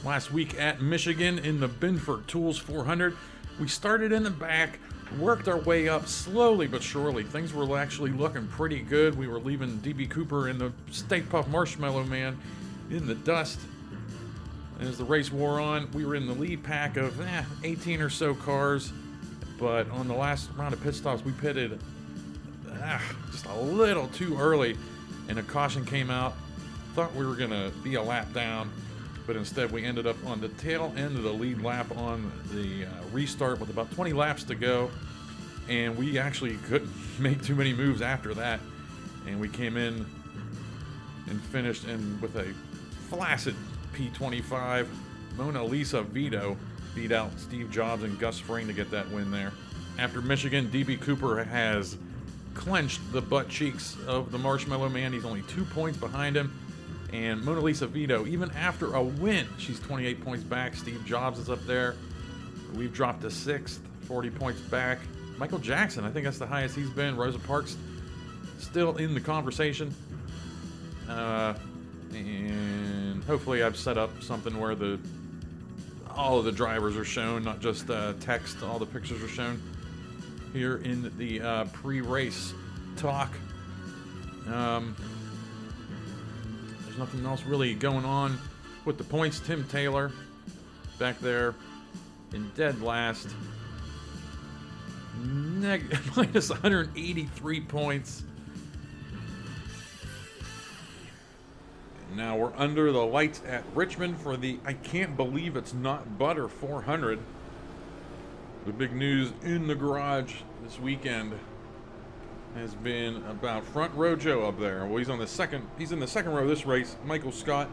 last week at Michigan in the Binford Tools 400. We started in the back, worked our way up slowly but surely. Things were actually looking pretty good. We were leaving DB Cooper and the Stay Puft Marshmallow Man in the dust. And as the race wore on, we were in the lead pack of 18 or so cars. But on the last round of pit stops, we pitted just a little too early, and a caution came out. Thought we were going to be a lap down, but instead we ended up on the tail end of the lead lap on the restart with about 20 laps to go, and we actually couldn't make too many moves after that, and we came in and finished in with a flaccid P25. Mona Lisa Vito beat out Steve Jobs and Gus Fring to get that win there. After Michigan, DB Cooper has clenched the butt cheeks of the Marshmallow Man. He's only 2 points behind him. And Mona Lisa Vito, even after a win, she's 28 points back. Steve Jobs is up there. We've dropped to 6th, 40 points back. Michael Jackson, I think that's the highest he's been. Rosa Parks still in the conversation. And hopefully I've set up something where all of the drivers are shown, not just text. All the pictures are shown here in the pre-race talk. There's nothing else really going on with the points. Tim Taylor back there in dead last. Minus 183 points. Now we're under the lights at Richmond for the I Can't Believe It's Not Butter 400. The big news in the garage this weekend has been about Front Row Joe up there. Well, he's in the second row of this race. Michael Scott,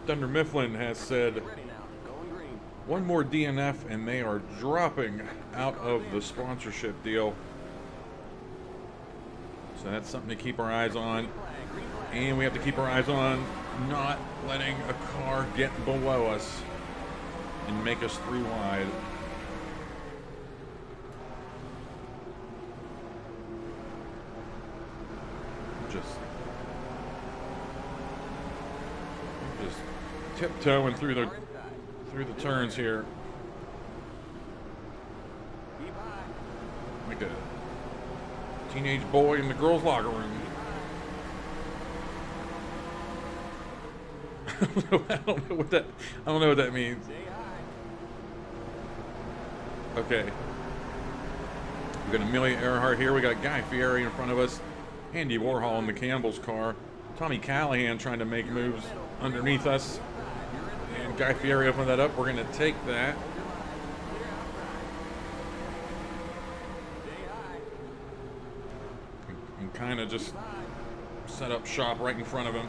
Thunder Mifflin, has said one more DNF and they are dropping out of the sponsorship deal. So that's something to keep our eyes on. And we have to keep our eyes on not letting a car get below us and make us 3 wide. Just tiptoeing through the turns here. Like a teenage boy in the girls' locker room. I don't know what that means. Okay. We got Amelia Earhart here. We got Guy Fieri in front of us. Andy Warhol in the Campbell's car. Tommy Callahan trying to make moves underneath us. And Guy Fieri opened that up. We're going to take that. And kind of just set up shop right in front of him.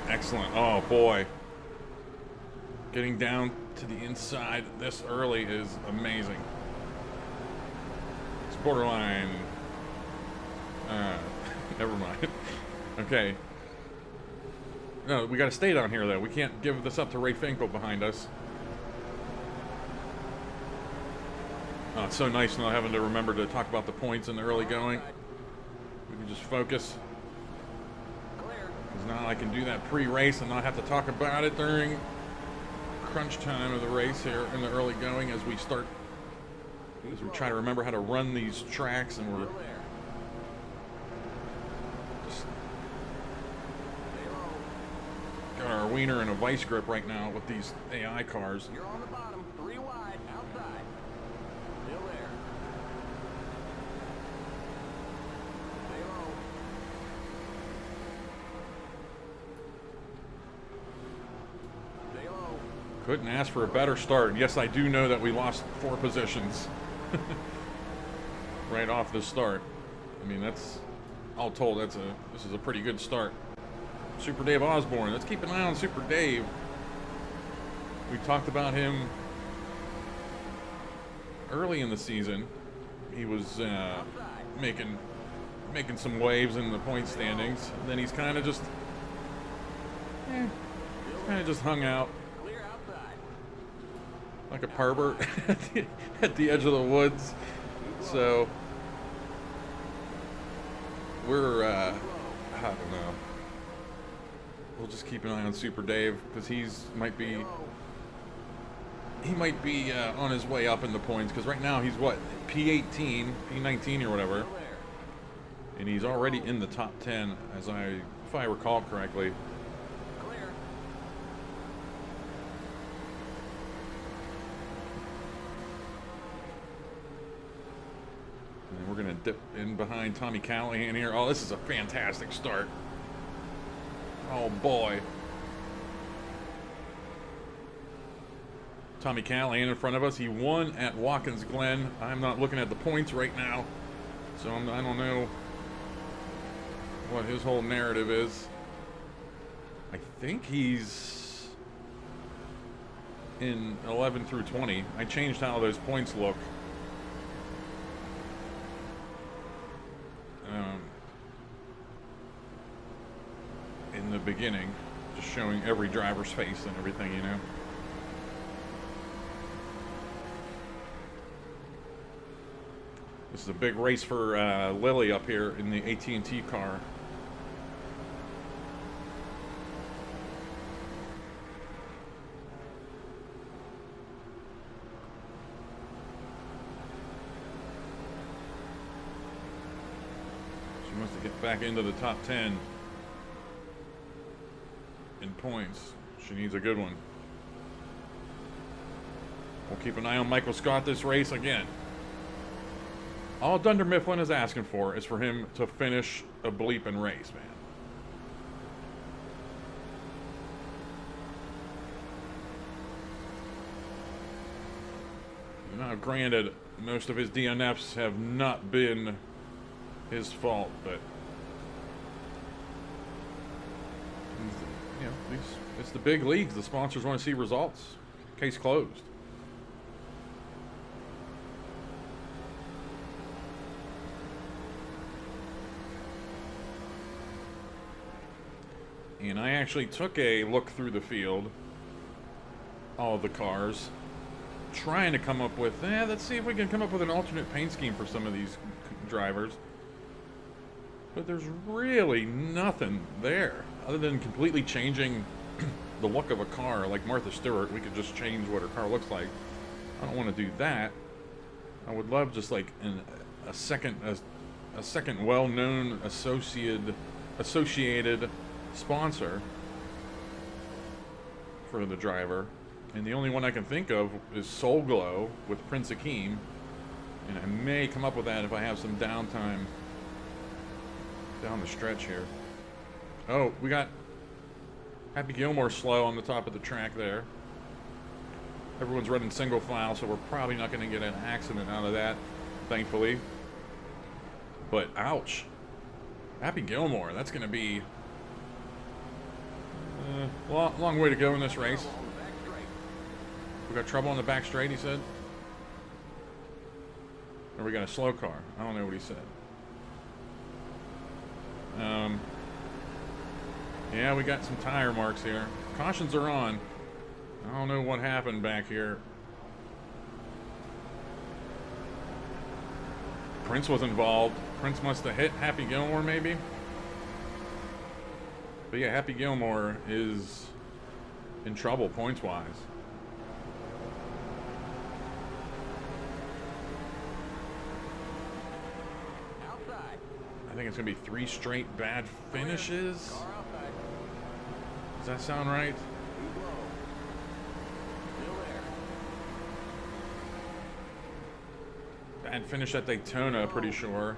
Excellent. Oh, boy. Getting down to the inside this early is amazing. It's borderline. Never mind. Okay. No, we got to stay down here, though. We can't give this up to Ray Finkel behind us. Oh, it's so nice not having to remember to talk about the points in the early going. We can just focus. Because now I can do that pre-race and not have to talk about it during crunch time of the race here in the early going as we start. As we try to remember how to run these tracks, and we're just got our wiener in a vice grip right now with these AI cars. You're on the bottom, 3 wide, outside. Still there. Stay low. Stay low. Couldn't ask for a better start. Yes, I do know that we lost 4 positions right off the start. I mean, that's all told. This is a pretty good start. Super Dave Osborne. Let's keep an eye on Super Dave. We talked about him early in the season. He was making some waves in the point standings. And then he's kind of just hung out like a pervert at the edge of the woods. So we're I don't know. we'll just keep an eye on Super Dave because he might be on his way up in the points because right now he's what, P18, P19 or whatever, and he's already in the top 10 if I recall correctly. Clear. And we're gonna dip in behind Tommy Callahan here. Oh, this is a fantastic start. Oh boy. Tommy Callahan in front of us. He won at Watkins Glen. I'm not looking at the points right now, so I don't know what his whole narrative is. I think he's in 11 through 20. I changed how those points look. In the beginning, just showing every driver's face and everything, you know. This is a big race for Lily up here in the AT&T car. She wants to get back into the top 10 in points. She needs a good one. We'll keep an eye on Michael Scott this race again. All Dunder Mifflin is asking for is for him to finish a bleeping race, man. Now, granted, most of his DNFs have not been his fault, but you know, it's the big leagues. The sponsors want to see results. Case closed. And I actually took a look through the field, all of the cars, trying to come up with, let's see if we can come up with an alternate paint scheme for some of these drivers. But there's really nothing there, other than completely changing the look of a car. Like Martha Stewart, we could just change what her car looks like. I don't want to do that. I would love just like a second well-known associated sponsor for the driver, and the only one I can think of is Soul Glow with Prince Akeem, and I may come up with that if I have some downtime down the stretch here. Oh, we got Happy Gilmore slow on the top of the track there. Everyone's running single file, so we're probably not going to get an accident out of that, thankfully. But ouch, Happy Gilmore, that's going to be long way to go in this race. We got trouble on the back straight, he said. Or we got a slow car. I don't know what he said. Yeah, we got some tire marks here. Cautions are on. I don't know what happened back here. Prince was involved. Prince must have hit Happy Gilmore, maybe. But yeah, Happy Gilmore is in trouble points-wise. Outside. I think it's going to be 3 straight bad finishes. Car outside. Does that sound right? Too low. Still there. Bad finish at Daytona, pretty sure.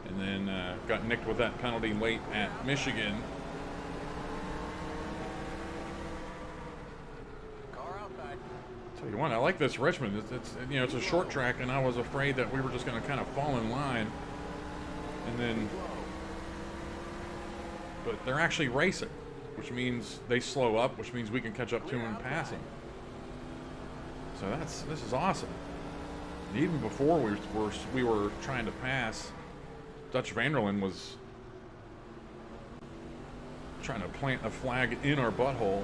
And then got nicked with that penalty late at Michigan. Car outside. Tell you what, I like this Richmond. It's a short track, and I was afraid that we were just going to kind of fall in line. And then, but they're actually racing, which means they slow up, which means we can catch up to them and pass them. So this is awesome. Even before we were trying to pass, Dutch Vanderlyn was trying to plant a flag in our butthole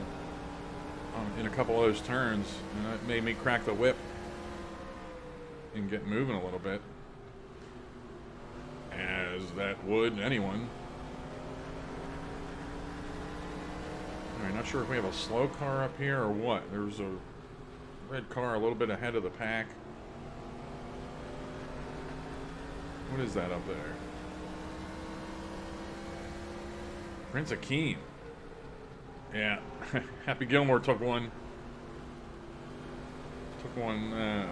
in a couple of those turns, and that made me crack the whip and get moving a little bit, as that would anyone. Alright, not sure if we have a slow car up here or what. There's a red car a little bit ahead of the pack. What is that up there? Prince Akeem. Yeah. Happy Gilmore took one. Took one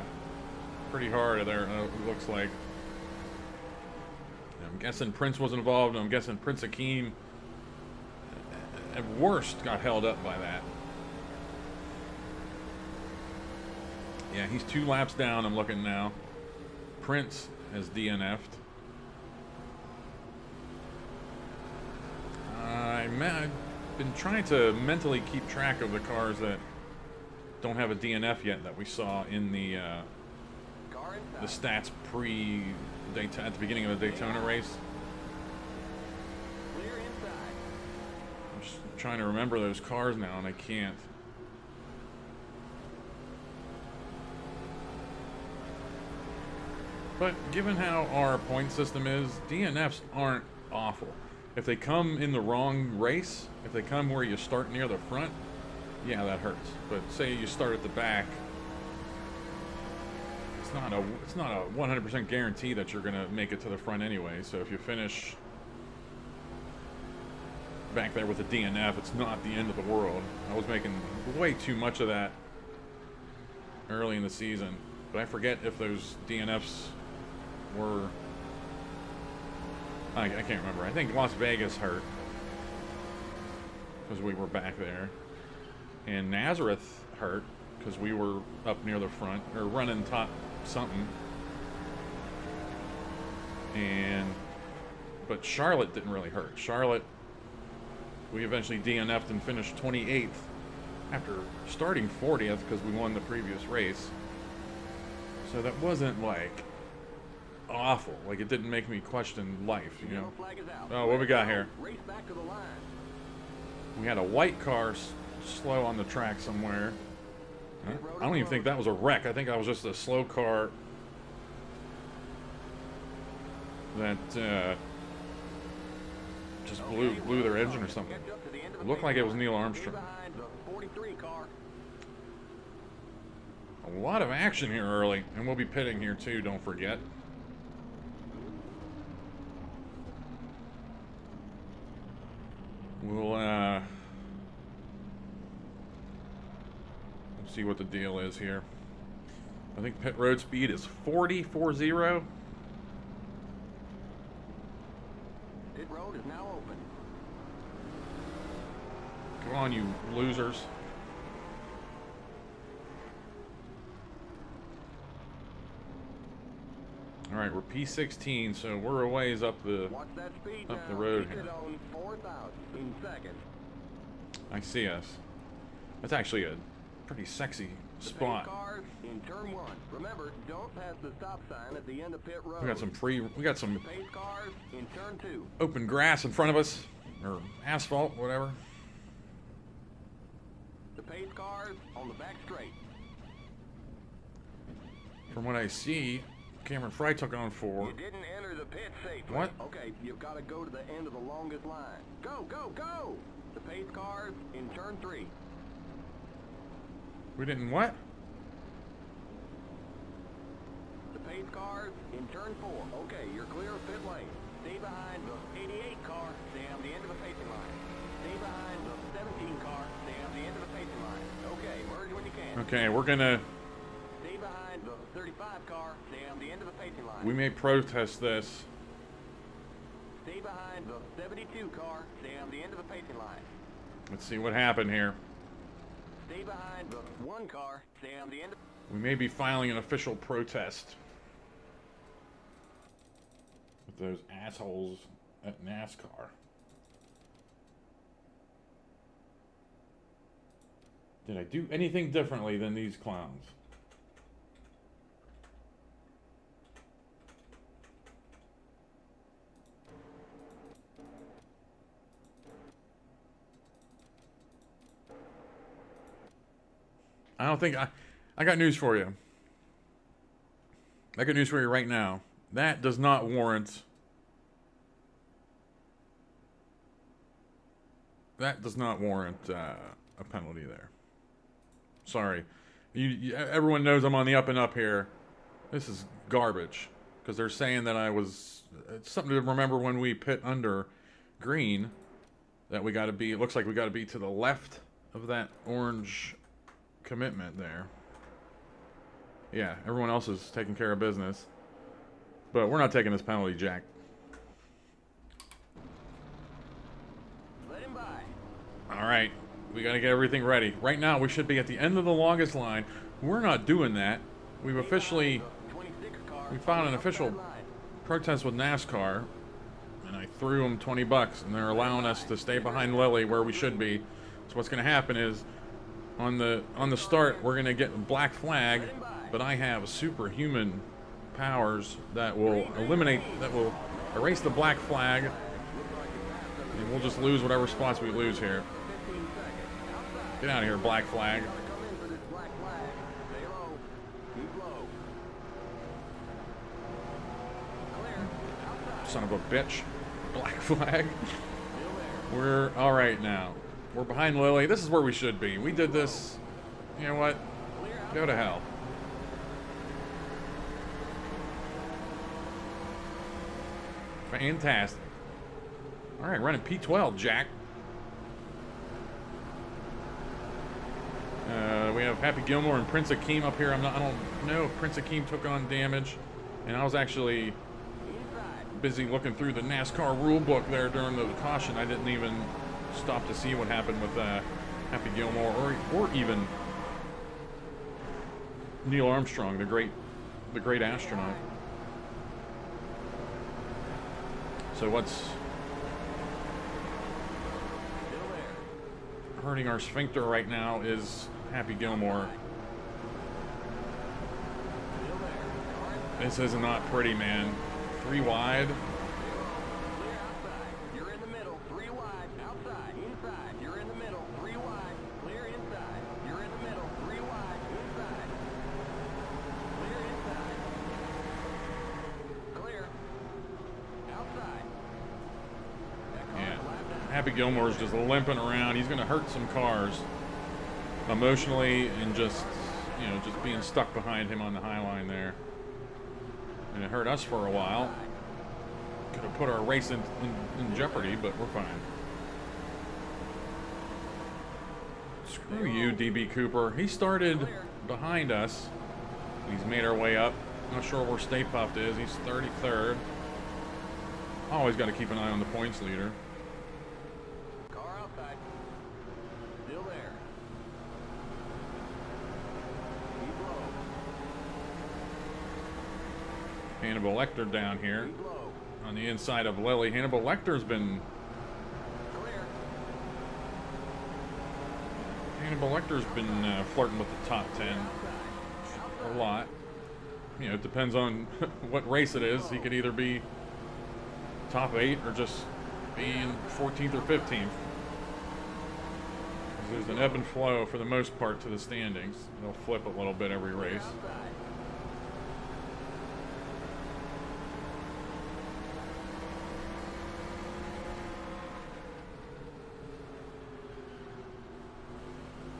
pretty hard there, it looks like. I'm guessing Prince was involved, and I'm guessing Prince Akeem, at worst, got held up by that. Yeah, he's 2 laps down, I'm looking now. Prince has DNF'd. I've been trying to mentally keep track of the cars that don't have a DNF yet that we saw in the stats at the beginning of the Daytona race. I'm just trying to remember those cars now, and I can't. But given how our point system is, DNFs aren't awful. If they come in the wrong race, if they come where you start near the front, yeah, that hurts. But say you start at the back, it's not a 100% guarantee that you're gonna make it to the front anyway. So if you finish back there with a DNF, it's not the end of the world. I was making way too much of that early in the season, but I forget if those DNFs were... I can't remember. I think Las Vegas hurt because we were back there, and Nazareth hurt because we were up near the front or running top something, but Charlotte didn't really hurt. Charlotte, we eventually DNF'd and finished 28th after starting 40th because we won the previous race. So that wasn't like awful. Like, it didn't make me question life, you know. Oh, what we got here? We had a white car slow on the track somewhere. Huh? I don't even think that was a wreck. I think that was just a slow car that just blew their engine or something. It looked like it was Neil Armstrong. A lot of action here early, and we'll be pitting here too, don't forget. We'll see what the deal is here. I think pit road speed is 40. Pit road is now open. Come on, you losers. All right, we're P16, so we're a ways up the road here. I see us. That's actually a pretty sexy spot. Cars in turn 1. Remember, don't pass the stop sign at the end of pit road. We got some Pace cars in turn 2. open grass in front of us, or asphalt, whatever. The pace cars on the back straight. From what I see, Cameron Fry took on 4. You didn't enter the pit safely. What? Okay, you've got to go to the end of the longest line. Go, go, go! The pace cars in turn 3. We didn't what? The pace cars in turn 4. Okay, you're clear of pit lane. Stay behind the 88 car. Stay on the end of the pacing line. Stay behind the 17 car. Stay on the end of the pacing line. Okay, merge when you can. Okay, we're gonna... Stay behind the 35 car. Stay on the end of the pacing line. We may protest this. Stay behind the 72 car. Stay on the end of the pacing line. Let's see what happened here. Stay behind the 1 car. Stay on the end of... We may be filing an official protest with those assholes at NASCAR. Did I do anything differently than these clowns? I don't think I got news for you. I got news for you right now. That does not warrant that does not warrant a penalty there. Sorry. Everyone knows I'm on the up and up here. This is garbage. Because they're saying that I was... It's something to remember when we pit under green. That we got to be... It looks like we got to be to the left of that orange commitment there. Yeah, everyone else is taking care of business. But we're not taking this penalty, Jack. Let him by. Alright. We got to get everything ready. Right now, we should be at the end of the longest line. We're not doing that. We've officially... We filed an official protest with NASCAR. And I threw them 20 bucks. And they're allowing us to stay behind Lily where we should be. So what's going to happen is... On the start, we're going to get a black flag. But I have superhuman powers that will erase the black flag. And we'll just lose whatever spots we lose here. Get out of here, black flag. Son of a bitch. Black flag. We're alright now. We're behind Lily. This is where we should be. We did this. You know what? Go to hell. Fantastic. Alright, running P12, Jack. We have Happy Gilmore and Prince Akeem up here. I don't know if Prince Akeem took on damage. And I was actually busy looking through the NASCAR rule book there during the caution. I didn't even stop to see what happened with Happy Gilmore or even Neil Armstrong, the great astronaut. So what's hurting our sphincter right now is Happy Gilmore. This is not pretty, man. 3 wide. You're in the middle. 3 wide. Outside. Inside. You're in the middle. 3 wide. Clear inside. You're in the middle. 3 wide. Inside. Clear inside. Clear. Outside. Yeah. Happy Gilmore's just limping around. He's going to hurt some cars emotionally and just being stuck behind him on the high line there. And it hurt us for a while. Could have put our race in jeopardy, but we're fine. Screw you, DB Cooper. He started behind us. He's made our way up. Not sure where Stay Puft is. He's 33rd. Always got to keep an eye on the points leader. Car outside. Still there. Keep low. Hannibal Lecter down here Keep low. on the inside of Lily. Hannibal Lecter's been... Clear. Hannibal Lecter's been flirting with the top 10 a lot. You know, it depends on what race it is. He could either be top 8 or just be in 14th or 15th. There's an ebb and flow for the most part to the standings. They'll flip a little bit every race.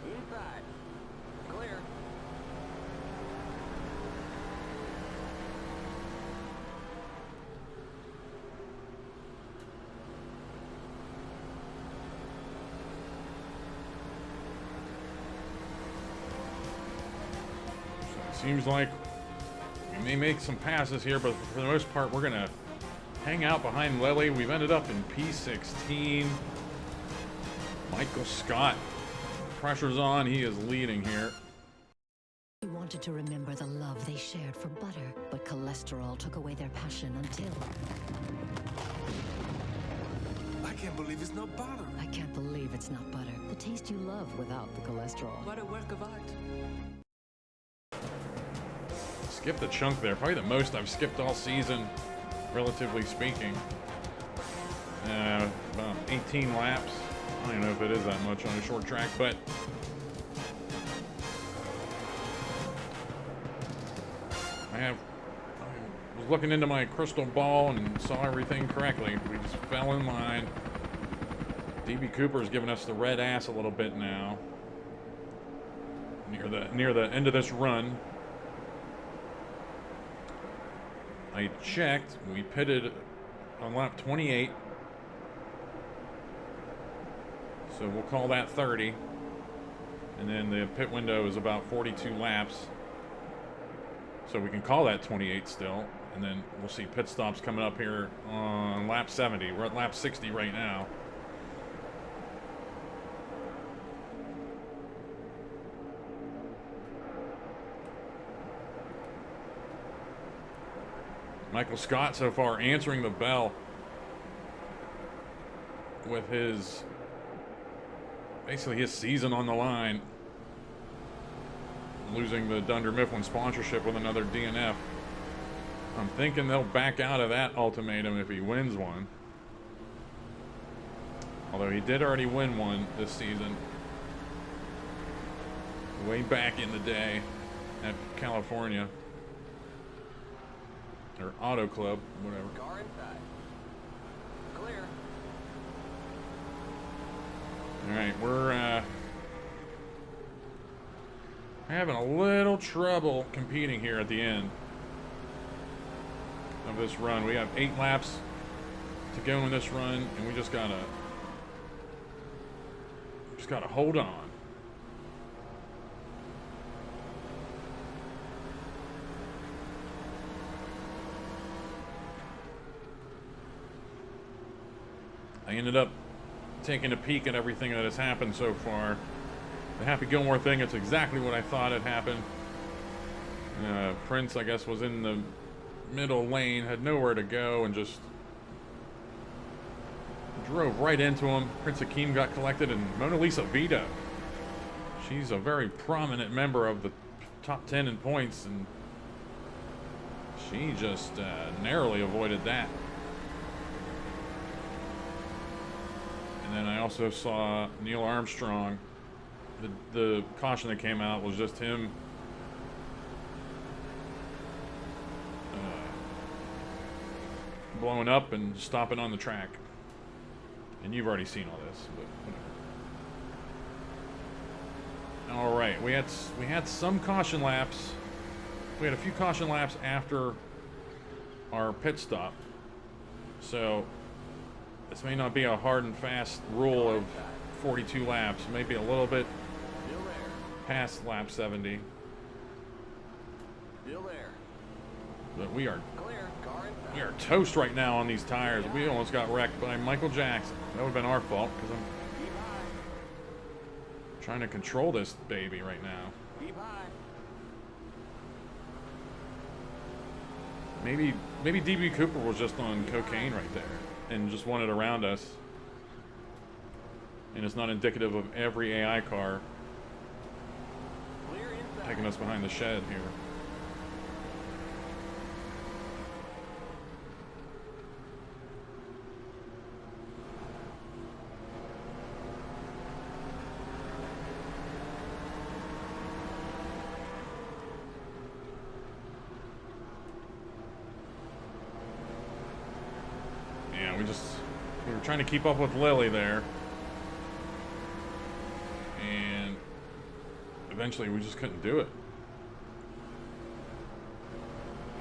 Inside. Clear. Seems like we may make some passes here, but for the most part, we're going to hang out behind Lily. We've ended up in P16. Michael Scott. Pressure's on. He is leading here. They wanted to remember the love they shared for butter, but cholesterol took away their passion until... I can't believe it's not butter. I can't believe it's not butter. The taste you love without the cholesterol. What a work of art. Skipped a chunk there. Probably the most I've skipped all season, relatively speaking. About 18 laps. I don't even know if it is that much on a short track, but I was looking into my crystal ball and saw everything correctly. We just fell in line. DB Cooper's giving us the red ass a little bit now. Near the end of this run. I checked. We pitted on lap 28. So we'll call that 30. And then the pit window is about 42 laps. So we can call that 28 still. And then we'll see pit stops coming up here on lap 70. We're at lap 60 right now. Michael Scott so far answering the bell with his, basically his season on the line. Losing the Dunder Mifflin sponsorship with another DNF. I'm thinking they'll back out of that ultimatum if he wins one. Although he did already win one this season. Way back in the day at California. Or Auto Club, whatever. Car inside. Clear. Alright, we're having a little trouble competing here at the end of this run. We have 8 laps to go in this run, and we just gotta hold on. I ended up taking a peek at everything that has happened so far. The Happy Gilmore thing, it's exactly what I thought had happened. Prince, I guess, was in the middle lane, had nowhere to go, and just drove right into him. Prince Akeem got collected, and Mona Lisa Vito. She's a very prominent member of the top 10 in points, and she just narrowly avoided that. And then I also saw Neil Armstrong. The caution that came out was just him blowing up and stopping on the track. And you've already seen all this, but whatever. All right, we had some caution laps. We had a few caution laps after our pit stop. So this may not be a hard and fast rule of 42 laps. Maybe a little bit past lap 70. Still there. But we are Clear. Car inside. we are toast right now on these tires. We almost got wrecked by Michael Jackson. That would have been our fault because I'm Keep high. trying to control this baby right now. Keep high. Maybe DB Cooper was just on cocaine right there and just wanted around us. And it's not indicative of every AI car Clear inside. taking us behind the shed here. Yeah, we were trying to keep up with Lily there. And eventually we just couldn't do it.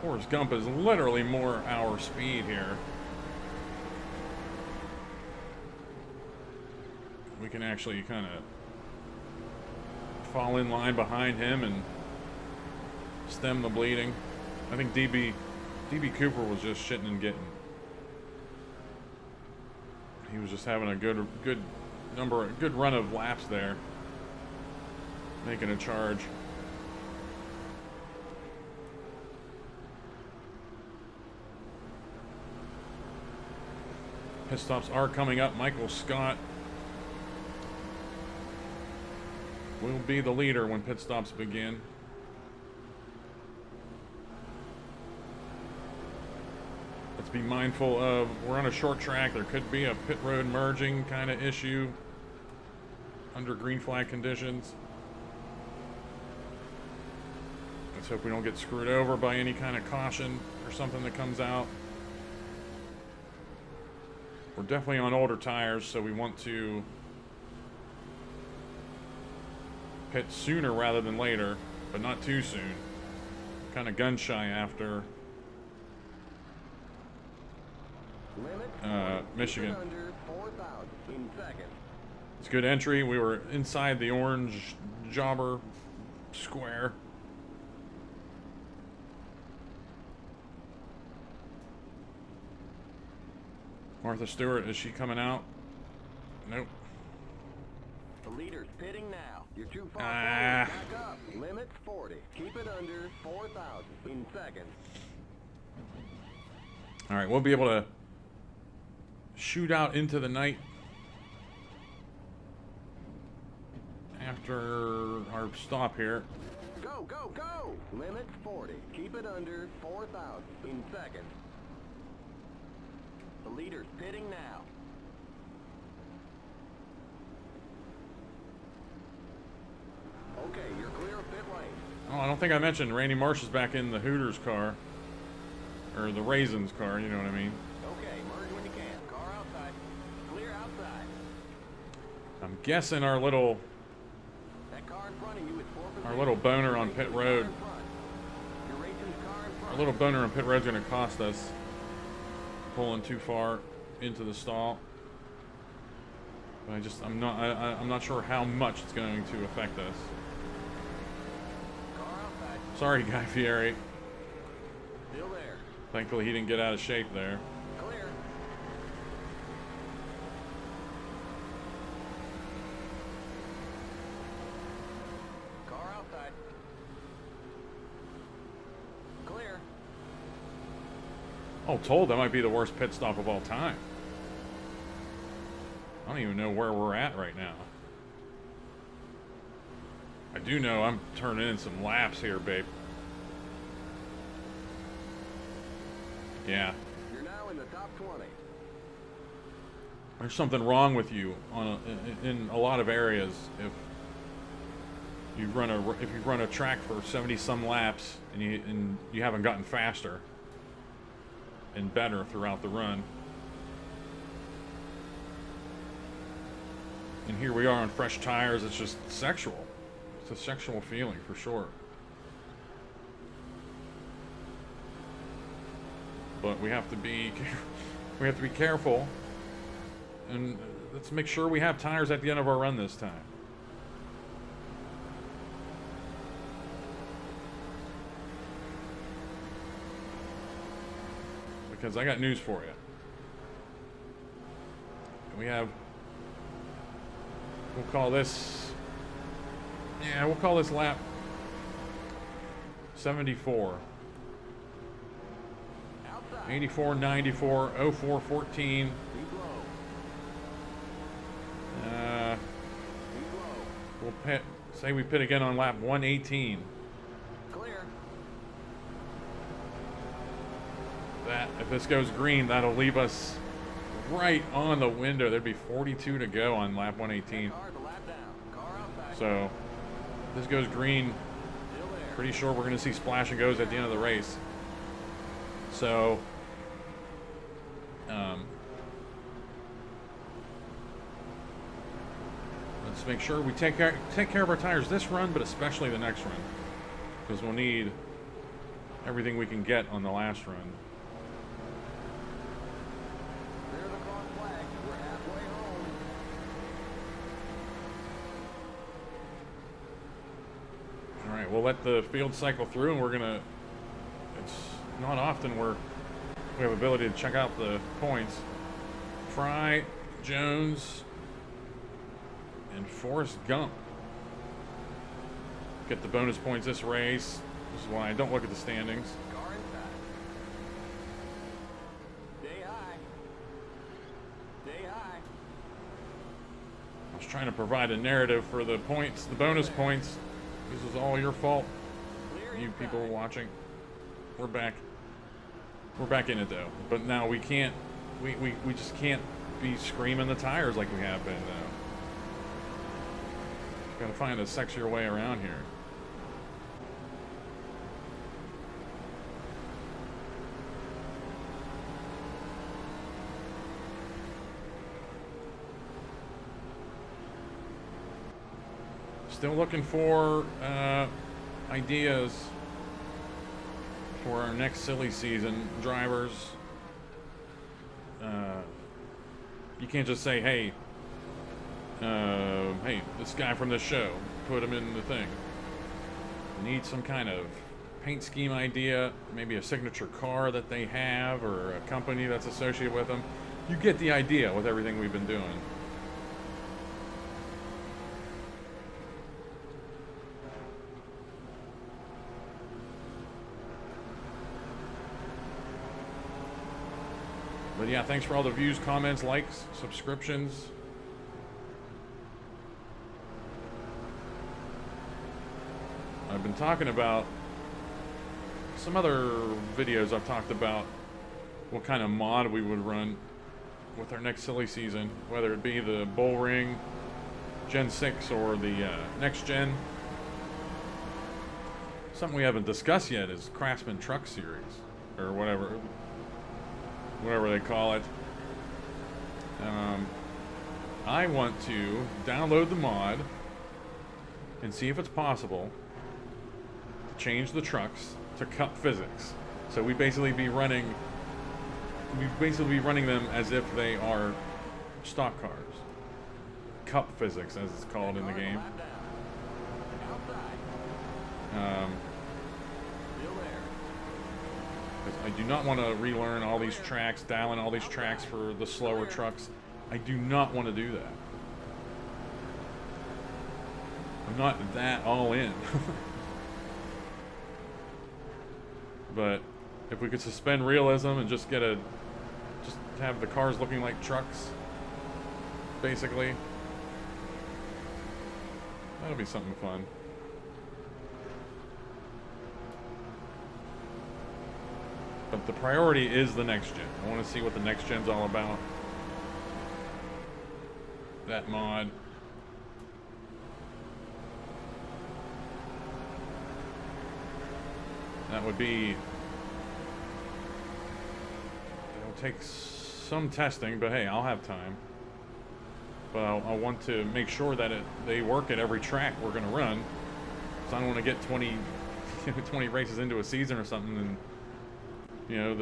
Forrest Gump is literally more our speed here. We can actually kind of fall in line behind him and stem the bleeding. I think DB Cooper was just shitting and getting. He was just having a good run of laps there, making a charge. Pit stops are coming up. Michael Scott will be the leader when pit stops begin. Let's be mindful of, we're on a short track. There could be a pit road merging kind of issue under green flag conditions. Let's hope we don't get screwed over by any kind of caution or something that comes out. We're definitely on older tires, so we want to pit sooner rather than later, but not too soon. Kind of gun shy after Michigan. Under 4,000 in seconds. It's a good entry. We were inside the orange jobber square. Martha Stewart, is she coming out? Nope. The leader's pitting now. You're too far Ah. forward. Back up. Limit 40. Keep it under 4,000 in seconds. All right, we'll be able to shoot out into the night after our stop here. Go, go, go! Limit 40. Keep it under 4,000 in seconds. The leader's pitting now. Okay, you're clear of pit lane. Oh, I don't think I mentioned Randy Marsh is back in the Hooters car. Or the Raisins car, you know what I mean. Okay, merge when you can. Car outside. Clear outside. I'm guessing our little That car in front of you is 4%. Our little boner on pit road. You're racing the car in front. Our little boner on pit road's gonna cost us pulling too far into the stall. But I'm not sure how much it's going to affect us. Car outside. Sorry, Guy Fieri. Still there. Thankfully he didn't get out of shape there. Clear. Car outside. Clear. Oh, told that might be the worst pit stop of all time. I don't even know where we're at right now. I do know I'm turning in some laps here, babe. Yeah. You're now in the top 20. There's something wrong with you in a lot of areas if you run a track for 70 some laps and you haven't gotten faster and better throughout the run. And here we are on fresh tires. It's just sexual. It's a sexual feeling for sure. But we have to be careful, and let's make sure we have tires at the end of our run this time. Because I got news for you. We'll call this lap 74. 84, 94, 04, 14. We'll pit. Say we pit again on lap 118. Clear. That if this goes green, that'll leave us right on the window. There'd be 42 to go on lap 118. Car the lap down. Car outside. So if this goes green, Still there. pretty sure we're going to see splash and goes at the end of the race. So let's make sure we take care of our tires this run, but especially the next run, because we'll need everything we can get on the last run. Clear the cross flag. We're halfway home. All right, we'll let the field cycle through, and it's not often we have ability to check out the points. Fry, Jones, and Forrest Gump get the bonus points this race. This is why I don't look at the standings. Car inside. Stay high. Stay high. I was trying to provide a narrative for the points, the bonus points. This is all your fault, Clear you inside. people watching. We're back. We're back in it though. But now we can't. We just can't be screaming the tires like we have been now. Gotta find a sexier way around here. Still looking for ideas for our next silly season. Drivers. You can't just say, hey, hey, this guy from this show, put him in the thing. You need some kind of paint scheme idea, maybe a signature car that they have, or a company that's associated with them. You get the idea with everything we've been doing. But yeah, thanks for all the views, comments, likes, subscriptions. I've been talking about some other videos. I've talked about what kind of mod we would run with our next silly season, whether it be the Bull Ring Gen 6 or the next gen. Something we haven't discussed yet is Craftsman Truck Series, or whatever they call it. I want to download the mod and see if it's possible to change the trucks to Cup physics. So we basically be running them as if they are stock cars. Cup physics, as it's called in the game. I do not want to relearn all these tracks, dial in all these tracks for the slower trucks. I do not want to do that. I'm not that all in. But if we could suspend realism and just have the cars looking like trucks, basically, that'll be something fun. But the priority is the next gen. I want to see what the next gen's all about. That mod. That would be... It'll take some testing, but hey, I'll have time. But I want to make sure that they work at every track we're going to run. So I don't want to get 20 races into a season or something and, you know,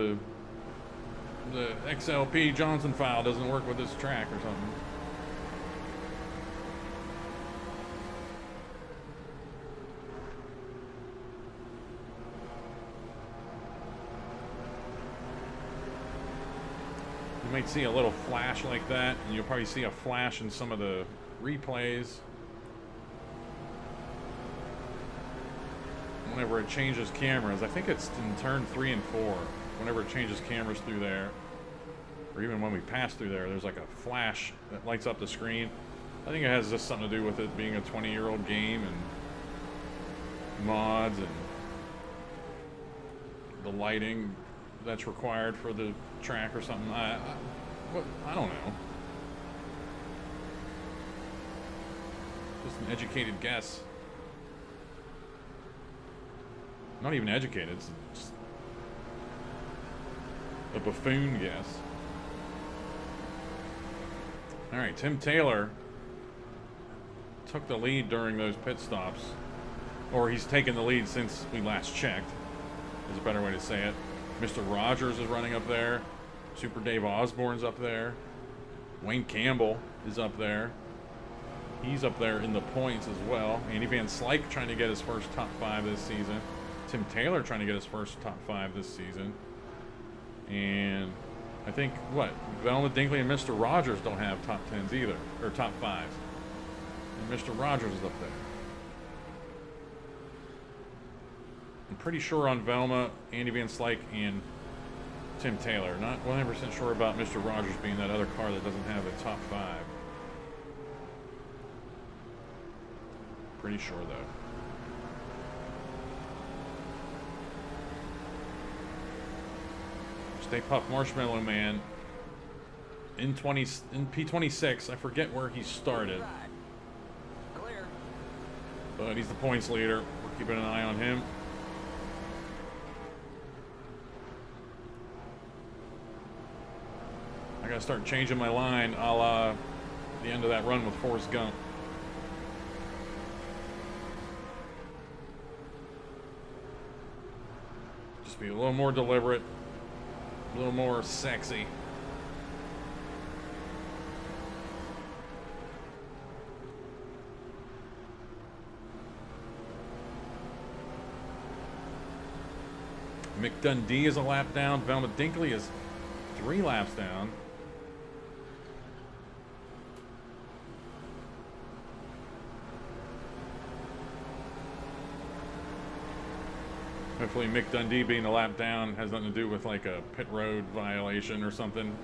the XLP Johnson file doesn't work with this track or something. You might see a little flash like that, and you'll probably see a flash in some of the replays. Whenever it changes cameras, I think it's in turn 3 and 4. Whenever it changes cameras through there, or even when we pass through there, there's like a flash that lights up the screen. I think it has just something to do with it being a 20-year-old game and mods and the lighting that's required for the track or something. I don't know. Just an educated guess. Not even educated, it's just a buffoon guess. Alright, Tim Taylor took the lead during those pit stops. Or he's taken the lead since we last checked, is a better way to say it. Mr. Rogers is running up there. Super Dave Osborne's up there. Wayne Campbell is up there. He's up there in the points as well. Andy Van Slyke trying to get his first top 5 this season. Tim Taylor trying to get his first top 5 this season. And I think, Velma Dinkley and Mr. Rogers don't have top 10s either, or top 5s. And Mr. Rogers is up there. I'm pretty sure on Velma, Andy Van Slyke, and Tim Taylor. Not 100% sure about Mr. Rogers being that other car that doesn't have a top 5. Pretty sure, though. Stay Puft Marshmallow Man in P26. I forget where he started, but he's the points leader. We're keeping an eye on him. I gotta start changing my line a la the end of that run with Forrest Gump. Just be a little more deliberate, a little more sexy. Mick Dundee is a lap down. Velma Dinkley is 3 laps down. Hopefully Mick Dundee being a lap down has nothing to do with like a pit road violation or something.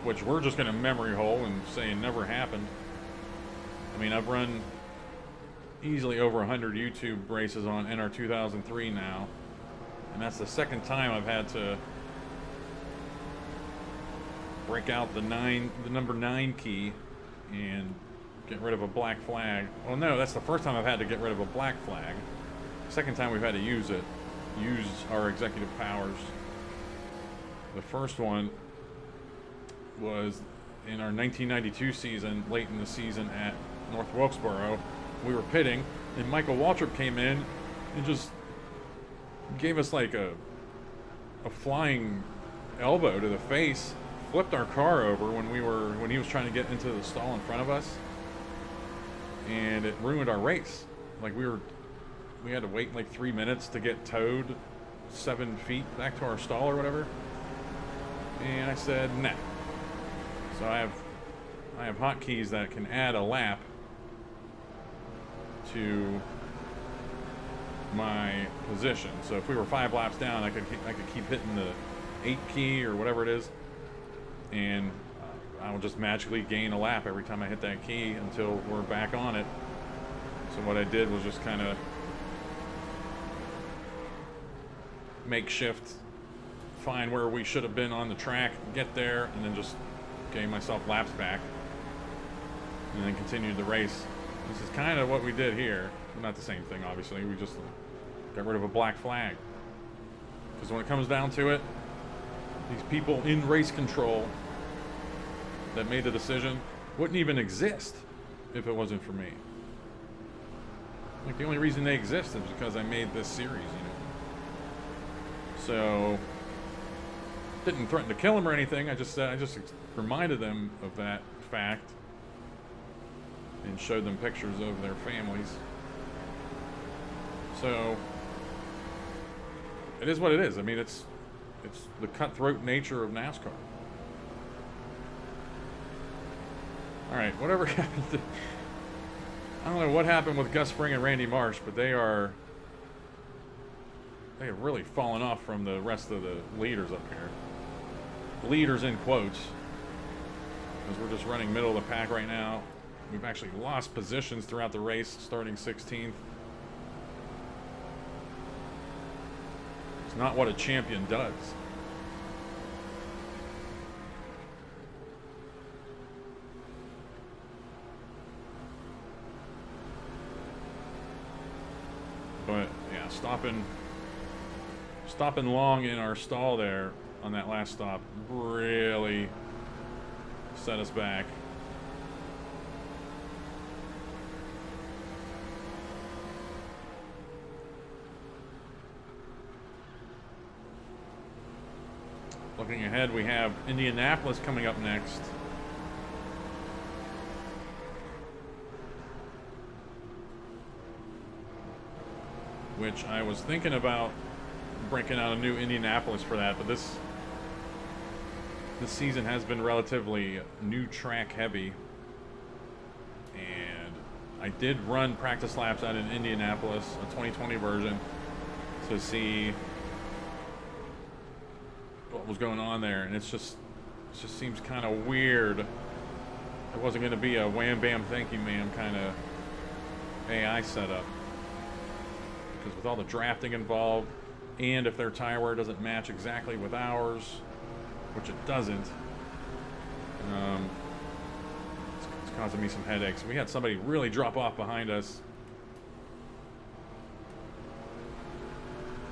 Which we're just going to memory hole and say it never happened. I mean, I've run easily over 100 YouTube races on NR2003 now. And that's the second time I've had to break out the number 9 key and get rid of a black flag. Well, no, that's the first time I've had to get rid of a black flag. Second time we've had to use our executive powers. The first one was in our 1992 season, late in the season at North Wilkesboro. We were pitting, and Michael Waltrip came in and just gave us like a flying elbow to the face, flipped our car over when he was trying to get into the stall in front of us, and it ruined our race. Like we had to wait like 3 minutes to get towed 7 feet back to our stall or whatever. And I said, nah. So I have hotkeys that can add a lap to my position. So if we were 5 laps down, I could keep hitting the 8 key or whatever it is, and I will just magically gain a lap every time I hit that key until we're back on it. So what I did was just kind of makeshift, find where we should have been on the track, get there, and then just gave myself laps back, and then continued the race. This is kind of what we did here. Not the same thing, obviously. We just got rid of a black flag. Because when it comes down to it, these people in race control that made the decision wouldn't even exist if it wasn't for me. Like, the only reason they exist is because I made this series, you know. So, didn't threaten to kill them or anything. I just reminded them of that fact and showed them pictures of their families. So, it is what it is. I mean, it's the cutthroat nature of NASCAR. Alright, whatever happened to... I don't know what happened with Gus Fring and Randy Marsh, but they have really fallen off from the rest of the leaders up here. Leaders in quotes. Because we're just running middle of the pack right now. We've actually lost positions throughout the race, starting 16th. It's not what a champion does. But yeah, stopping long in our stall there on that last stop really set us back. Looking ahead, we have Indianapolis coming up next. Which I was thinking about breaking out a new Indianapolis for that, but this season has been relatively new track heavy. And I did run practice laps out in Indianapolis, a 2020 version, to see what was going on there, and it just seems kind of weird. It wasn't going to be a wham bam thank you ma'am kind of AI setup, because with all the drafting involved, and if their tire wear doesn't match exactly with ours, which it doesn't, it's causing me some headaches. We had somebody really drop off behind us.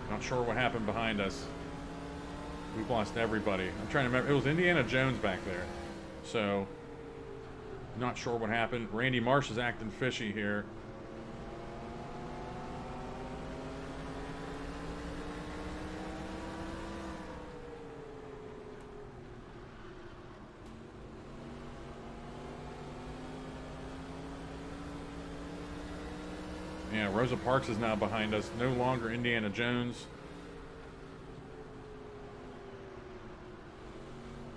Not sure what happened behind us. We've lost everybody. I'm trying to remember. It was Indiana Jones back there. So, not sure what happened. Randy Marsh is acting fishy here. Yeah, Rosa Parks is now behind us. No longer Indiana Jones.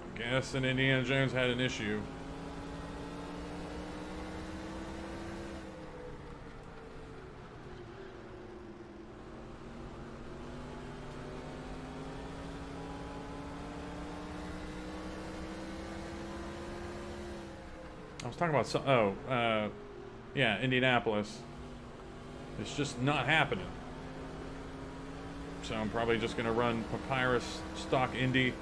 I'm guessing Indiana Jones had an issue. I was talking about yeah, Indianapolis. It's just not happening. So I'm probably just gonna run Papyrus stock Indy,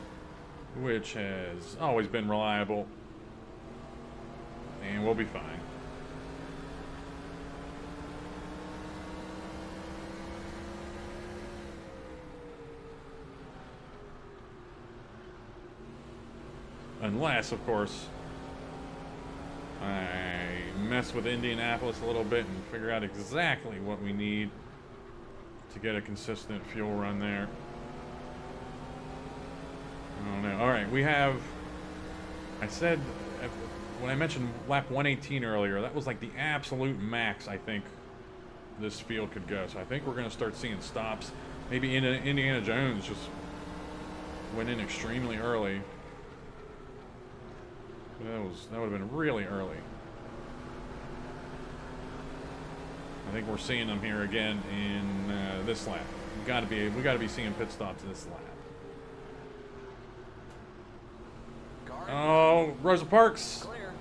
which has always been reliable, and we'll be fine. Unless, of course, I mess with Indianapolis a little bit and figure out exactly what we need to get a consistent fuel run there. I don't know. Alright, we have... I said... When I mentioned lap 118 earlier, that was like the absolute max I think this field could go. So I think we're going to start seeing stops. Maybe Indiana Jones just went in extremely early. That would have been really early. I think we're seeing them here again in this lap. We got to be seeing pit stops this lap. Oh, Rosa Parks. Clear.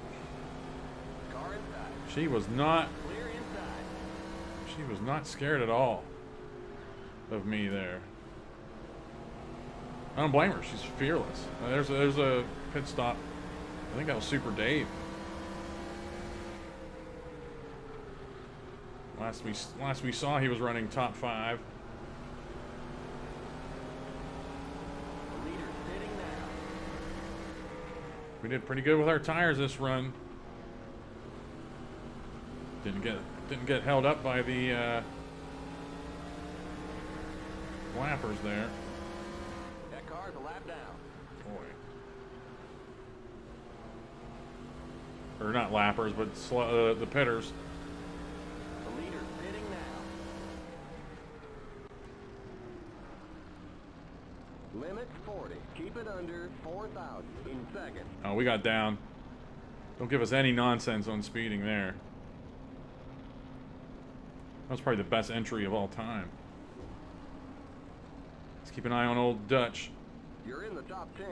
Car inside. She was not. Clear inside. She was not scared at all of me there. I don't blame her. She's fearless. There's a pit stop. I think that was Super Dave. Last we saw, he was running top 5. The leader's sitting now. We did pretty good with our tires this run. Didn't get held up by the flappers there. That car's a lap down. Boy. Or not lappers, but the pitters. The leader's sitting now. Limit 40. Keep it under 4,000 in seconds. Oh, we got down. Don't give us any nonsense on speeding there. That was probably the best entry of all time. Let's keep an eye on old Dutch. You're in the top 10.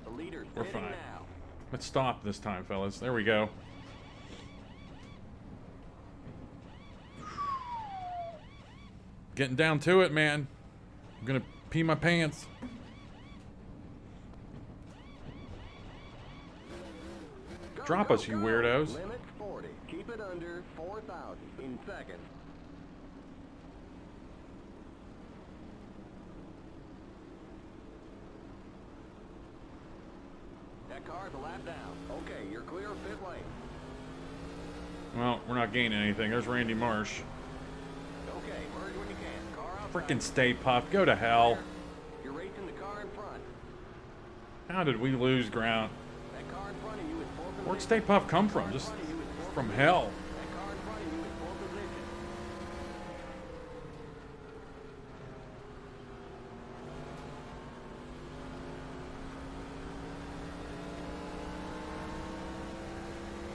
The leader's We're sitting fine. now. Let's stop this time, fellas. There we go. Getting down to it, man. I'm gonna pee my pants. Go, Drop go, us, you go. weirdos. Limit 40. Keep it under 4,000 in seconds. That car's a lap down. Okay, you're clear of pit lane. Well, we're not gaining anything. There's Randy Marsh. Okay, merge when you can. Car outside. Frickin' Stay Puft. Go to hell. You're racing the car in front. How did we lose ground? That car in front of you is pole position. Where'd Stay Puft come from? Just from hell. That car in front of you is pole position.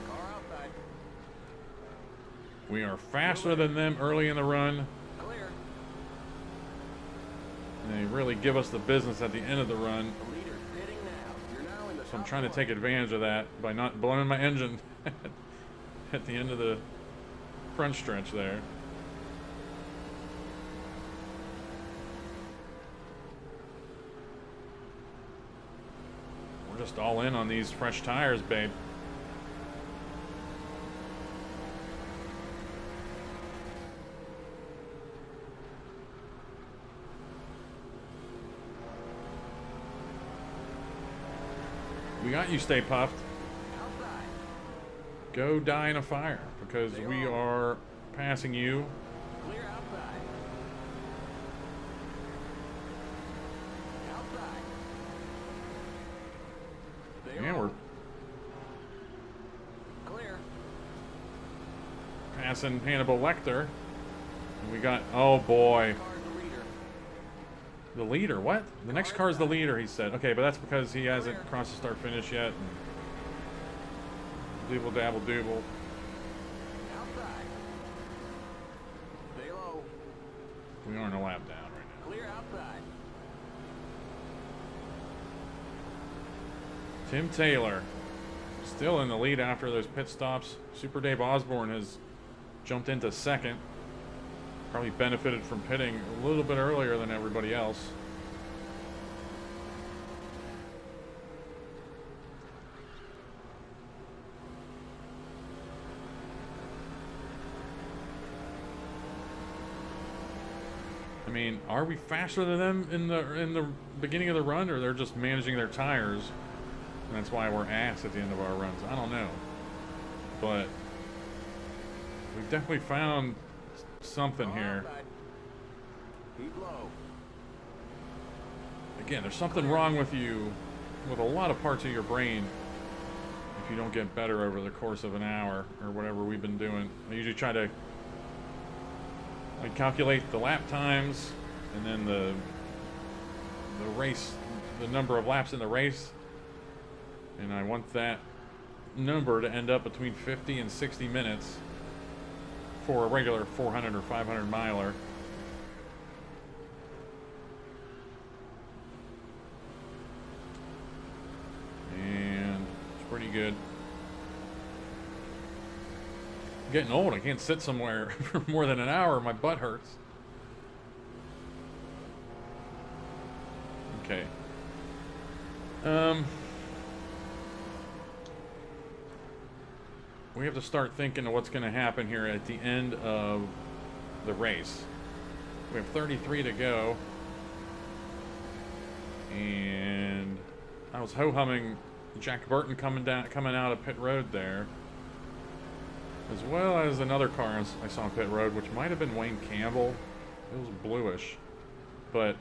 Car outside. We are faster than them early in the run. Clear. And they really give us the business at the end of the run. The leader's sitting now. You're now in the So I'm top trying to 20. take advantage of that by not blowing my engine at the end of the front stretch there. We're just all in on these fresh tires, babe. We got you, Stay Puffed. Outside. Go die in a fire, because we are passing you. Clear outside. Outside. Stay Yeah, on. we're Clear. passing Hannibal Lecter. And we got, oh boy. Car's the leader. The leader, what? The next car's the leader, he said. Okay, but that's because he hasn't crossed the start finish yet. Dibble dabble dooble. Outside. Stay low. We aren't a lap down right now. Clear outside. Tim Taylor, still in the lead after those pit stops. Super Dave Osborne has jumped into second. Probably benefited from pitting a little bit earlier than everybody else. I mean, are we faster than them in the beginning of the run, or they're just managing their tires? And that's why we're ass at the end of our runs. I don't know. But we've definitely found something here. Outside. Keep low. Again, there's something wrong with you, with a lot of parts of your brain, if you don't get better over the course of an hour or whatever we've been doing. I usually try to calculate the lap times and then the race, the number of laps in the race, and I want that number to end up between 50 and 60 minutes for a regular 400 or 500 miler. And it's pretty good. I'm getting old. I can't sit somewhere for more than an hour. My butt hurts. Okay. We have to start thinking of what's going to happen here at the end of the race. We have 33 to go. And I was ho-humming Jack Burton coming out of pit road there, as well as another car I saw on pit road, which might have been Wayne Campbell. It was bluish. But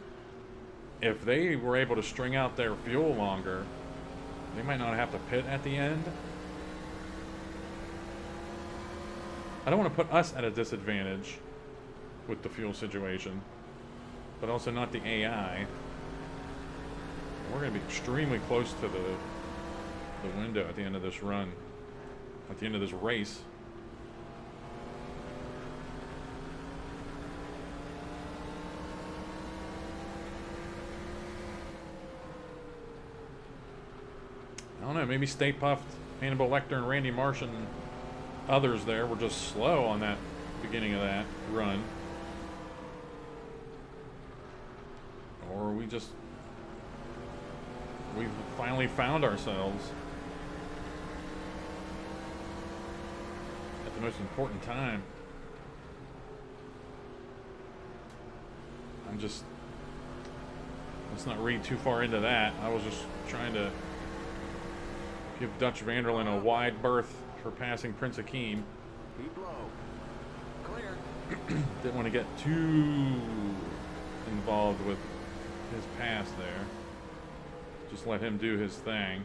if they were able to string out their fuel longer, they might not have to pit at the end. I don't want to put us at a disadvantage with the fuel situation, but also not the AI. We're going to be extremely close to the window at the end of this run, at the end of this race. I don't know, maybe Stay Puft, Hannibal Lecter, and Randy Marsh and others there were just slow on that beginning of that run. Or we've finally found ourselves at the most important time. Let's not read too far into that. I was just trying to give Dutch Vanderlyn a wide berth for passing Prince Akeem. Keep low. Clear. Didn't want to get too involved with his pass there. Just let him do his thing.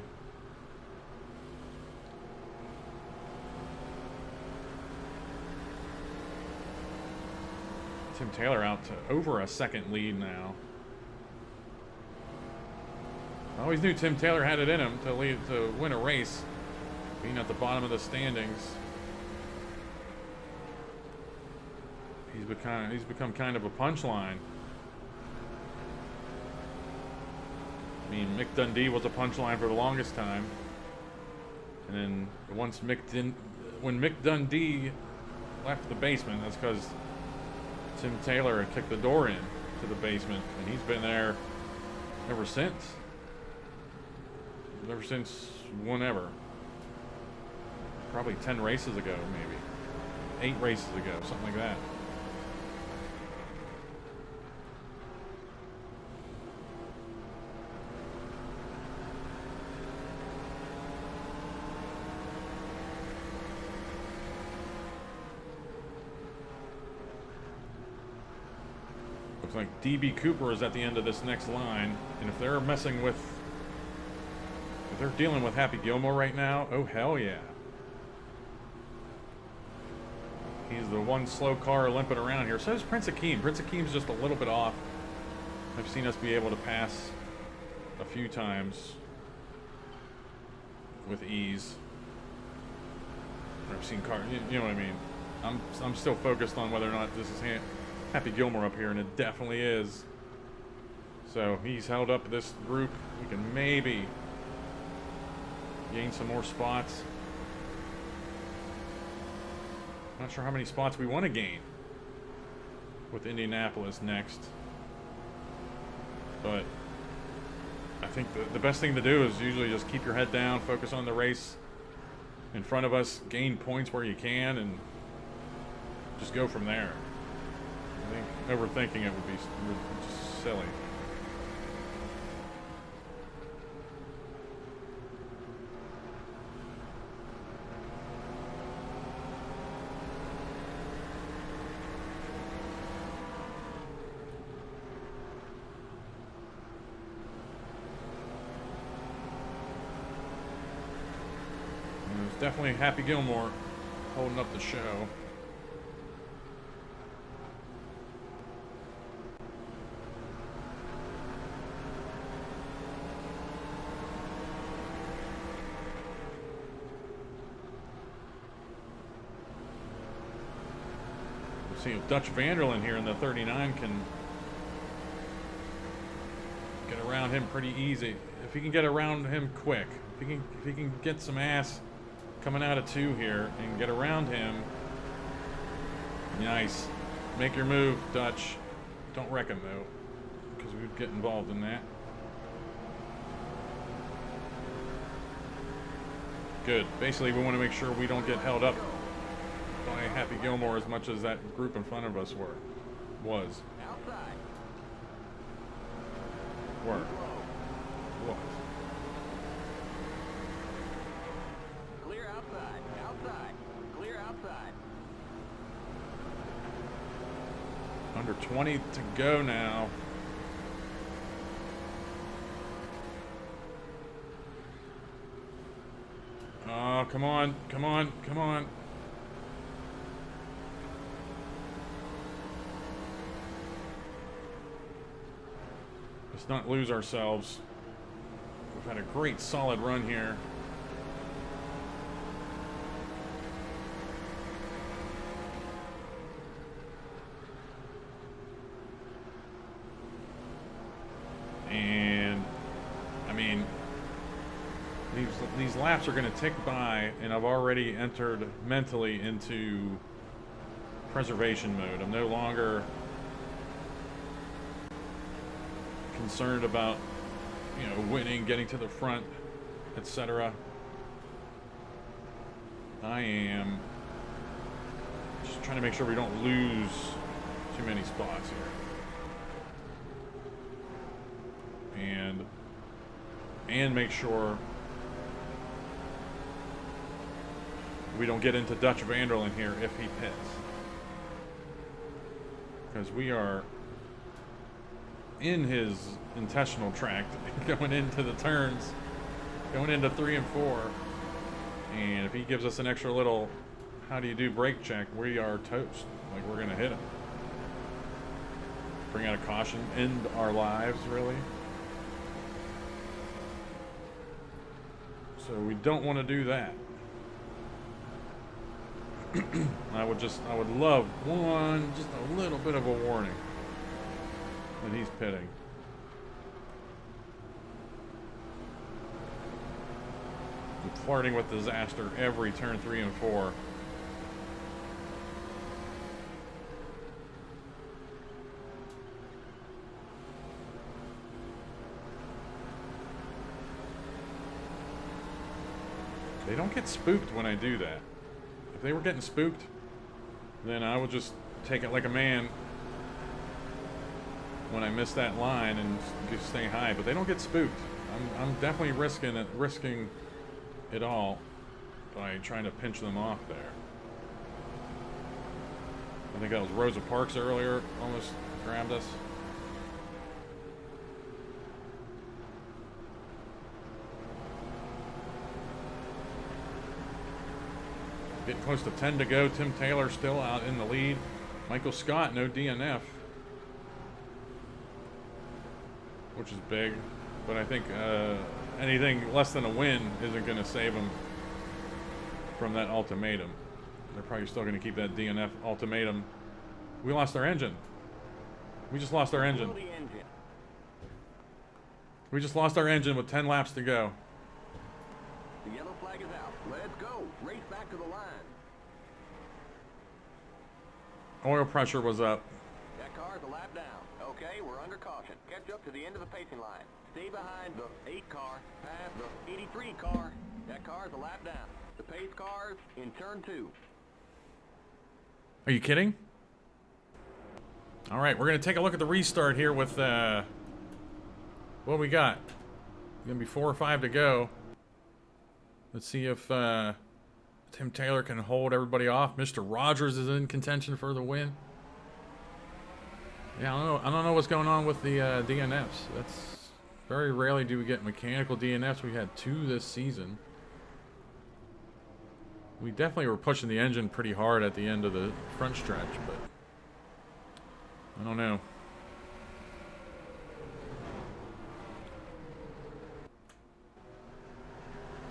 Tim Taylor out to over a second lead now. I always knew Tim Taylor had it in him to win a race, being at the bottom of the standings. He's become kind of a punchline. I mean, Mick Dundee was a punchline for the longest time, and then when Mick Dundee left the basement, that's because Tim Taylor had kicked the door in to the basement, and he's been there ever since. Ever since whenever. Probably 10 races ago, maybe. 8 races ago, something like that. Looks like DB Cooper is at the end of this next line, and if they're dealing with Happy Gilmore right now, oh hell yeah. He's the one slow car limping around here. So is Prince Akeem. Prince Akeem's just a little bit off. I've seen us be able to pass a few times with ease. I've seen cars, you know what I mean. I'm still focused on whether or not this is Happy Gilmore up here, and it definitely is. So he's held up this group. We can maybe gain some more spots. Not sure how many spots we want to gain with Indianapolis next. But I think the best thing to do is usually just keep your head down, focus on the race in front of us, gain points where you can, and just go from there. I think overthinking it would be just silly. Definitely Happy Gilmore holding up the show. We'll see if Dutch Vanderlyn here in the 39 can get around him pretty easy. If he can get around him quick, if he can get some ass coming out of 2 here and get around him. Nice. Make your move, Dutch. Don't wreck him though, because we'd get involved in that. Good. Basically, we want to make sure we don't get held up by Happy Gilmore as much as that group in front of us was. Under 20 to go now. Oh, come on, come on, come on. Let's not lose ourselves. We've had a great solid run here. And I mean, these laps are going to tick by, and I've already entered mentally into preservation mode. I'm no longer concerned about, you know, winning, getting to the front, etc. I am just trying to make sure we don't lose too many spots here. And make sure we don't get into Dutch Vanderlyn here if he pits. Because we are in his intestinal tract going into the turns, going into 3 and 4. And if he gives us an extra little how do you do brake check, we are toast. Like, we're going to hit him. Bring out a caution, end our lives, really. So we don't want to do that. I would love just a little bit of a warning that he's pitting. I'm flirting with disaster every turn 3 and 4. They don't get spooked when I do that. If they were getting spooked, then I would just take it like a man when I miss that line and just stay high. But they don't get spooked. I'm definitely risking it all by trying to pinch them off there. I think that was Rosa Parks earlier, almost grabbed us. Getting close to 10 to go. Tim Taylor still out in the lead. Michael Scott, no DNF. Which is big. But I think anything less than a win isn't going to save him from that ultimatum. They're probably still going to keep that DNF ultimatum. We lost our engine. We just lost our engine. We just lost our engine with 10 laps to go. The yellow flag is out. Let's go. Race back to the line. Oil pressure was up. That car's a lap down. Okay, we're under caution. Catch up to the end of the pacing line. Stay behind the 8 car, past the 83 car. That car's a lap down. The pace car's in turn 2. Are you kidding? All right, we're going to take a look at the restart here with what we got. Going to be 4 or 5 to go. Let's see if Tim Taylor can hold everybody off. Mr. Rogers is in contention for the win. Yeah, I don't know what's going on with the DNFs. That's very rarely do we get mechanical DNFs. We had 2 this season. We definitely were pushing the engine pretty hard at the end of the front stretch, but I don't know.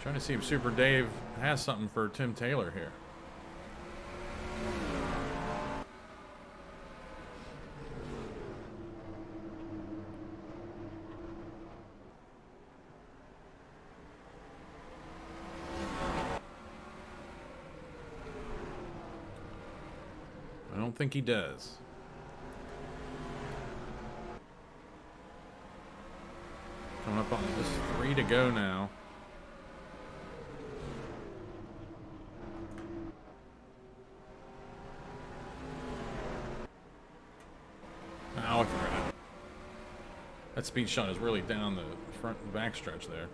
Trying to see if Super Dave has something for Tim Taylor here. I don't think he does. Coming up on this 3 to go now. Oh, I forgot. That speed shot is really down the front and back stretch there.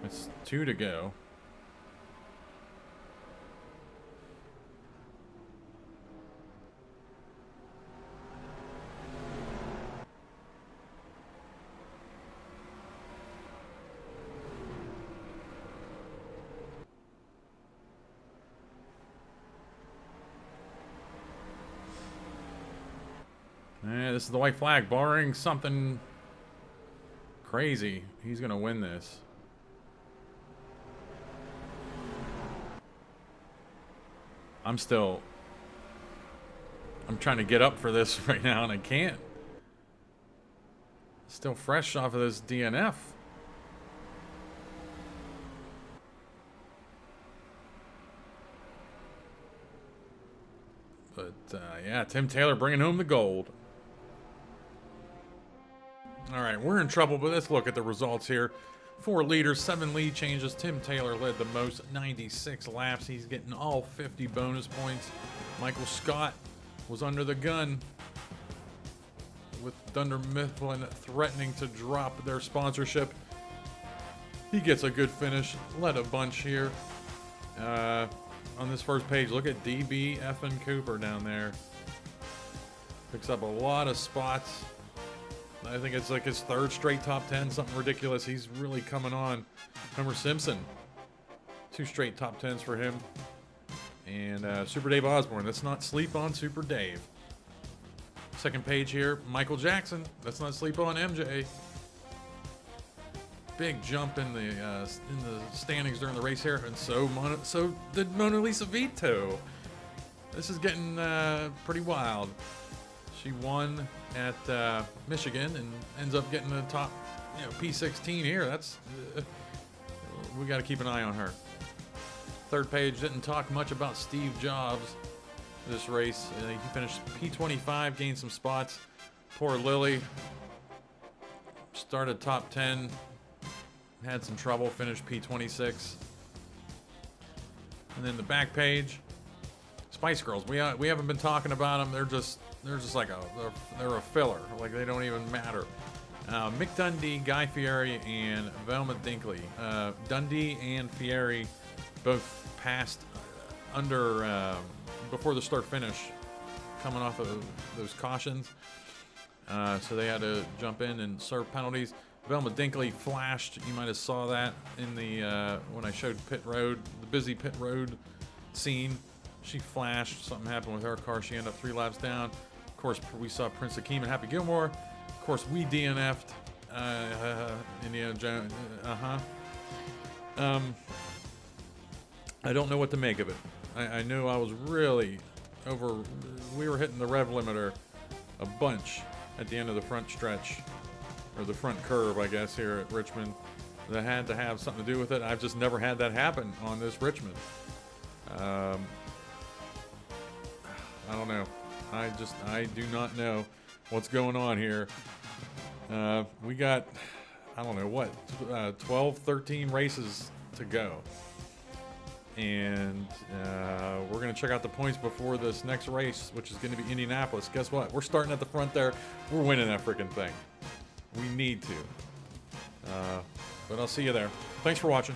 It's 2 to go. This is the white flag. Barring something crazy, he's going to win this. I'm trying to get up for this right now, and I can't. Still fresh off of this DNF. But, yeah, Tim Taylor bringing home the gold. All right, we're in trouble, but let's look at the results here. 4 leaders, 7 lead changes. Tim Taylor led the most, 96 laps. He's getting all 50 bonus points. Michael Scott was under the gun with Dunder Mifflin threatening to drop their sponsorship. He gets a good finish. Led a bunch here. On this first page, look at DB effing Cooper down there. Picks up a lot of spots. I think it's like his 3rd straight top 10, something ridiculous. He's really coming on. Homer Simpson, 2 straight top 10s for him. And Super Dave Osborne, let's not sleep on Super Dave. Second page here, Michael Jackson, let's not sleep on MJ. Big jump in the standings during the race here, and so did Mona Lisa Vito. This is getting pretty wild. She won at Michigan and ends up getting the top, P16 here. That's we got to keep an eye on her. Third page didn't talk much about Steve Jobs this race. He finished P25, gained some spots. Poor Lily started top 10, had some trouble, finished P26. And then the back page, Spice Girls. We haven't been talking about them. They're just like they're a filler. Like they don't even matter. Mick Dundee, Guy Fieri, and Velma Dinkley. Dundee and Fieri both passed under before the start finish, coming off of those cautions. So they had to jump in and serve penalties. Velma Dinkley flashed. You might have saw that in the when I showed pit road, the busy pit road scene. She flashed. Something happened with her car. She ended up 3 laps down. Of course, we saw Prince Akeem and Happy Gilmore. Of course, we DNF'd Indiana Jones. I don't know what to make of it. I knew I was really over. We were hitting the rev limiter a bunch at the end of the front stretch, or the front curve, I guess, here at Richmond. That had to have something to do with it. I've just never had that happen on this Richmond. I don't know. I do not know what's going on here. We got, I don't know what, 12, 13 races to go. And we're going to check out the points before this next race, which is going to be Indianapolis. Guess what? We're starting at the front there. We're winning that freaking thing. We need to. But I'll see you there. Thanks for watching.